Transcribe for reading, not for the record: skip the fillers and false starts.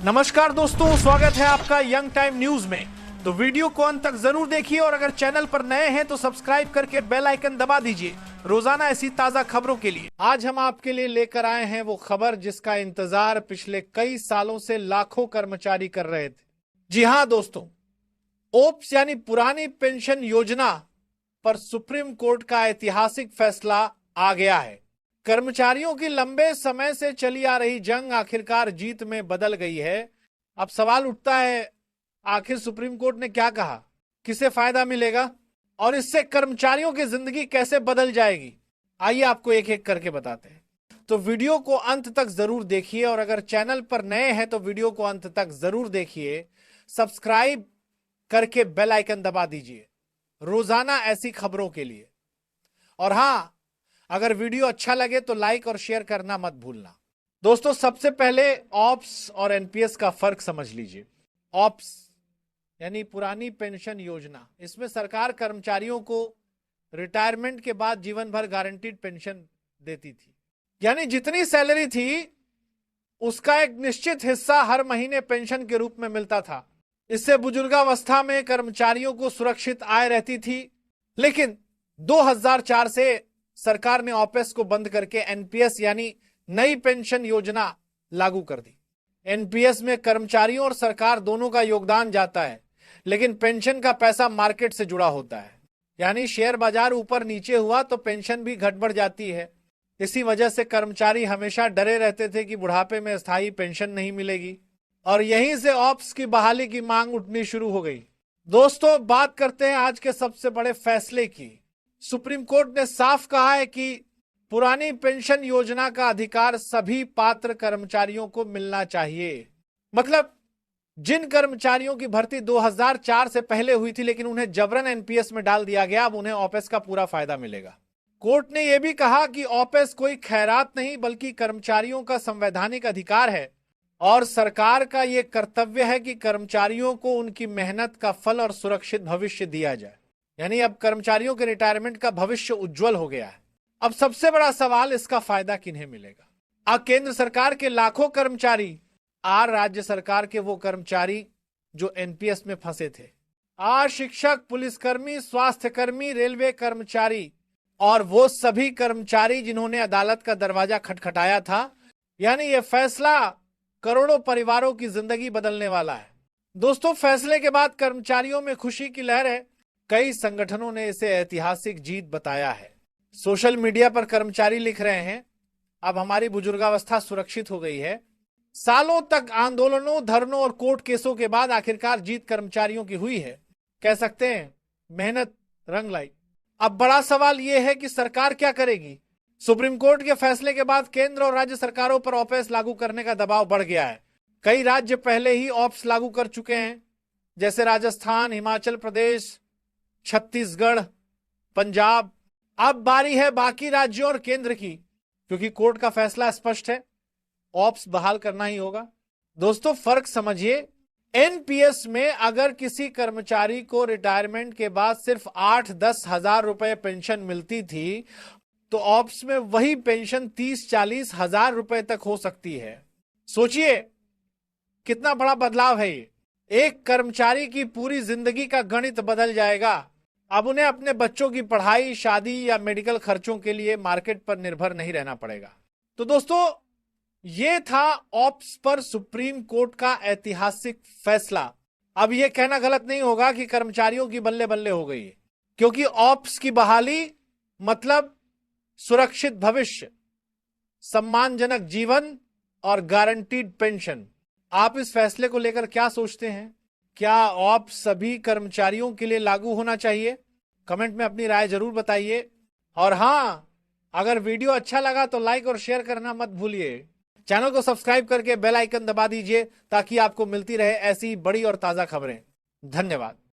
नमस्कार दोस्तों, स्वागत है आपका यंग टाइम न्यूज में। तो वीडियो को अंत तक जरूर देखिए और अगर चैनल पर नए हैं तो सब्सक्राइब करके बेल आइकन दबा दीजिए रोजाना ऐसी ताजा खबरों के लिए। आज हम आपके लिए लेकर आए हैं वो खबर जिसका इंतजार पिछले कई सालों से लाखों कर्मचारी कर रहे थे। जी हाँ दोस्तों, ओप्स यानी पुरानी पेंशन योजना पर सुप्रीम कोर्ट का ऐतिहासिक फैसला आ गया है। कर्मचारियों की लंबे समय से चली आ रही जंग आखिरकार जीत में बदल गई है। अब सवाल उठता है, आखिर सुप्रीम कोर्ट ने क्या कहा, किसे फायदा मिलेगा और इससे कर्मचारियों की जिंदगी कैसे बदल जाएगी? आइए आपको एक एक करके बताते हैं। तो वीडियो को अंत तक जरूर देखिए और अगर चैनल पर नए हैं तो वीडियो को अंत तक जरूर देखिए, सब्सक्राइब करके बेल आइकन दबा दीजिए रोजाना ऐसी खबरों के लिए। और हां, अगर वीडियो अच्छा लगे तो लाइक और शेयर करना मत भूलना। दोस्तों, सबसे पहले ऑप्स और एनपीएस का फर्क समझ लीजिए। ऑप्स यानी पुरानी पेंशन योजना, इसमें सरकार कर्मचारियों को रिटायरमेंट के बाद जीवन भर गारंटीड पेंशन देती थी। यानी जितनी सैलरी थी उसका एक निश्चित हिस्सा हर महीने पेंशन के रूप में मिलता था। इससे बुजुर्गावस्था में कर्मचारियों को सुरक्षित आय रहती थी। लेकिन 2004 से सरकार ने ओपीएस को बंद करके एनपीएस यानी नई पेंशन योजना लागू कर दी। एनपीएस में कर्मचारियों और सरकार दोनों का योगदान जाता है, लेकिन पेंशन का पैसा मार्केट से जुड़ा होता है। यानी शेयर बाजार ऊपर नीचे हुआ तो पेंशन भी घट बढ़ जाती है। इसी वजह से कर्मचारी हमेशा डरे रहते थे कि बुढ़ापे में स्थायी पेंशन नहीं मिलेगी और यहीं से ऑप्स की बहाली की मांग उठनी शुरू हो गई। दोस्तों, बात करते हैं आज के सबसे बड़े फैसले की। सुप्रीम कोर्ट ने साफ कहा है कि पुरानी पेंशन योजना का अधिकार सभी पात्र कर्मचारियों को मिलना चाहिए। मतलब जिन कर्मचारियों की भर्ती 2004 से पहले हुई थी लेकिन उन्हें जबरन एनपीएस में डाल दिया गया, अब उन्हें ओपीएस का पूरा फायदा मिलेगा। कोर्ट ने यह भी कहा कि ओपीएस कोई खैरात नहीं बल्कि कर्मचारियों का संवैधानिक अधिकार है और सरकार का यह कर्तव्य है कि कर्मचारियों को उनकी मेहनत का फल और सुरक्षित भविष्य दिया जाए। यानी अब कर्मचारियों के रिटायरमेंट का भविष्य उज्जवल हो गया है। अब सबसे बड़ा सवाल, इसका फायदा किन्हें मिलेगा? केंद्र सरकार के लाखों कर्मचारी, राज्य सरकार के वो कर्मचारी जो एनपीएस में फंसे थे, शिक्षक, पुलिसकर्मी, स्वास्थ्यकर्मी, रेलवे कर्मचारी और वो सभी कर्मचारी जिन्होंने अदालत का दरवाजा खटखटाया था। यानी यह फैसला करोड़ों परिवारों की जिंदगी बदलने वाला है। दोस्तों, फैसले के बाद कर्मचारियों में खुशी की लहर है। कई संगठनों ने इसे ऐतिहासिक जीत बताया है। सोशल मीडिया पर कर्मचारी लिख रहे हैं, अब हमारी बुजुर्गावस्था सुरक्षित हो गई है। सालों तक आंदोलनों, धरनों और कोर्ट केसों के बाद आखिरकार जीत कर्मचारियों की हुई है। कह सकते हैं मेहनत रंग लाई। अब बड़ा सवाल यह है कि सरकार क्या करेगी? सुप्रीम कोर्ट के फैसले के बाद केंद्र और राज्य सरकारों पर ओपीएस लागू करने का दबाव बढ़ गया है। कई राज्य पहले ही ओपीएस लागू कर चुके हैं, जैसे राजस्थान, हिमाचल प्रदेश, छत्तीसगढ़, पंजाब। अब बारी है बाकी राज्यों और केंद्र की, क्योंकि कोर्ट का फैसला स्पष्ट है, ऑप्स बहाल करना ही होगा। दोस्तों, फर्क समझिए। एनपीएस में अगर किसी कर्मचारी को रिटायरमेंट के बाद सिर्फ 8-10 हजार रुपए पेंशन मिलती थी तो ऑप्स में वही पेंशन 30-40 हजार रुपए तक हो सकती है। सोचिए कितना बड़ा बदलाव है ये। एक कर्मचारी की पूरी जिंदगी का गणित बदल जाएगा। अब उन्हें अपने बच्चों की पढ़ाई, शादी या मेडिकल खर्चों के लिए मार्केट पर निर्भर नहीं रहना पड़ेगा। तो दोस्तों, यह था ऑप्स पर सुप्रीम कोर्ट का ऐतिहासिक फैसला। अब यह कहना गलत नहीं होगा कि कर्मचारियों की बल्ले बल्ले हो गई है, क्योंकि ऑप्स की बहाली मतलब सुरक्षित भविष्य, सम्मानजनक जीवन और गारंटीड पेंशन। आप इस फैसले को लेकर क्या सोचते हैं? क्या ऑप्स सभी कर्मचारियों के लिए लागू होना चाहिए? कमेंट में अपनी राय जरूर बताइए। और हां, अगर वीडियो अच्छा लगा तो लाइक और शेयर करना मत भूलिए। चैनल को सब्सक्राइब करके बेल आइकन दबा दीजिए ताकि आपको मिलती रहे ऐसी बड़ी और ताजा खबरें। धन्यवाद।